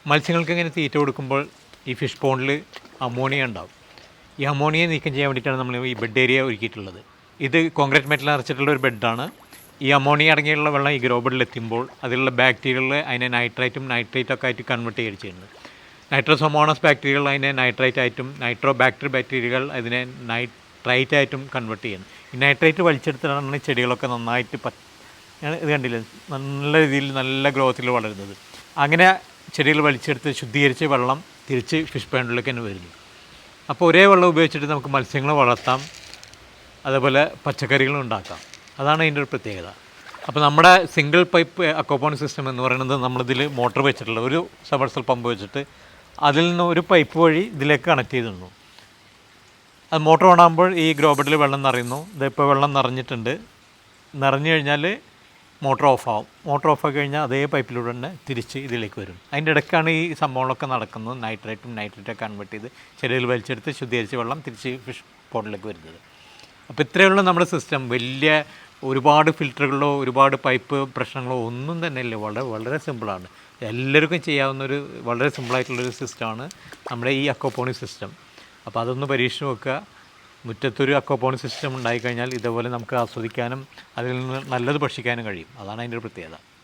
മത്സ്യങ്ങൾക്ക് ഇങ്ങനെ തീറ്റ കൊടുക്കുമ്പോൾ ഈ ഫിഷ് പോണ്ടിൽ അമോണിയ ഉണ്ടാവും. ഈ അമോണിയ നീക്കം ചെയ്യാൻ വേണ്ടിയിട്ടാണ് നമ്മൾ ഈ ബെഡ് ഏരിയ ഒരുക്കിയിട്ടുള്ളത്. ഇത് കോൺക്രീറ്റ് മെറ്റൽ നിറച്ചിട്ടുള്ള ഒരു ബെഡാണ്. ഈ അമോണിയ അടങ്ങിയുള്ള വെള്ളം ഈ ഗ്രോ ബെഡിൽ എത്തുമ്പോൾ അതിലുള്ള ബാക്ടീരിയകൾ അതിനെ നൈട്രേറ്റൊക്കെ ആയിട്ട് കൺവേർട്ട് ചെയ്യുകയാണ് ചെയ്യുന്നത്. നൈട്രോസൊമോണസ് ബാക്ടീരിയകൾ അതിനെ നൈട്രേറ്റ് ആയിട്ടും ബാക്ടീരിയകൾ അതിനെ നൈട്രേറ്റ് ആയിട്ടും കൺവേർട്ട് ചെയ്യുന്നത്. ഈ നൈട്രേറ്റ് വലിച്ചെടുത്തിട്ടാണ് ചെടികളൊക്കെ നന്നായിട്ട് ഇത് കണ്ടില്ലേ, നല്ല രീതിയിൽ നല്ല ഗ്രോത്തിൽ വളരുന്നത്. അങ്ങനെ ചെടികൾ വലിച്ചെടുത്ത് ശുദ്ധീകരിച്ച് വെള്ളം തിരിച്ച് ഫിഷ് പോണ്ടിലേക്ക് തന്നെ വരുന്നു. അപ്പോൾ ഒരേ വെള്ളം ഉപയോഗിച്ചിട്ട് നമുക്ക് മത്സ്യങ്ങളെ വളർത്താം, അതേപോലെ പച്ചക്കറികളും ഉണ്ടാക്കാം. അതാണ് അതിൻ്റെ ഒരു പ്രത്യേകത. അപ്പോൾ നമ്മുടെ സിംഗിൾ പൈപ്പ് അക്വാപോണിക് സിസ്റ്റം എന്ന് പറയുന്നത് നമ്മളിതിൽ മോട്ടർ വെച്ചിട്ടുള്ള ഒരു സബ്മർസൽ പമ്പ് വെച്ചിട്ട് അതിൽ നിന്ന് ഒരു പൈപ്പ് വഴി ഇതിലേക്ക് കണക്ട് ചെയ്തിരുന്നു. അത് മോട്ടർ ഓണാകുമ്പോൾ ഈ ഗ്രോ ബെഡിൽ വെള്ളം നിറയുന്നു. ഇതിപ്പോൾ വെള്ളം നിറഞ്ഞിട്ടുണ്ട്. നിറഞ്ഞു കഴിഞ്ഞാൽ മോട്ടർ ഓഫാവും. മോട്ടർ ഓഫാക്കി കഴിഞ്ഞാൽ അതേ പൈപ്പിലൂടെ തന്നെ തിരിച്ച് ഇതിലേക്ക് വരും. അതിൻ്റെ ഇടയ്ക്കാണ് ഈ സംഭവങ്ങളൊക്കെ നടക്കുന്നത്. നൈട്രേറ്റൊക്കെ കൺവേർട്ട് ചെയ്ത് ചെടികൾ വലിച്ചെടുത്ത് ശുദ്ധീകരിച്ച് വെള്ളം തിരിച്ച് ഫിഷ് പോണ്ടിലേക്ക് വരുന്നത്. അപ്പോൾ ഇത്രയുള്ള നമ്മുടെ സിസ്റ്റം. വലിയ ഒരുപാട് ഫിൽറ്ററുകളോ ഒരുപാട് പൈപ്പ് പ്രശ്നങ്ങളോ ഒന്നും തന്നെ ഇല്ല. വളരെ വളരെ സിമ്പിളാണ്. എല്ലാവർക്കും ചെയ്യാവുന്നൊരു വളരെ സിമ്പിളായിട്ടുള്ളൊരു സിസ്റ്റമാണ് നമ്മുടെ ഈ അക്വാപോണിക് സിസ്റ്റം. അപ്പോൾ അതൊന്ന് പരീക്ഷിച്ച് നോക്കുക. മുറ്റത്തൊരു അക്വാപോണിക് സിസ്റ്റം ഉണ്ടായിക്കഴിഞ്ഞാൽ ഇതേപോലെ നമുക്ക് ആസ്വദിക്കാനും അതിൽ നിന്ന് നല്ലത് ഭക്ഷിക്കാനും കഴിയും. അതാണ് അതിൻ്റെ ഒരു പ്രത്യേകത.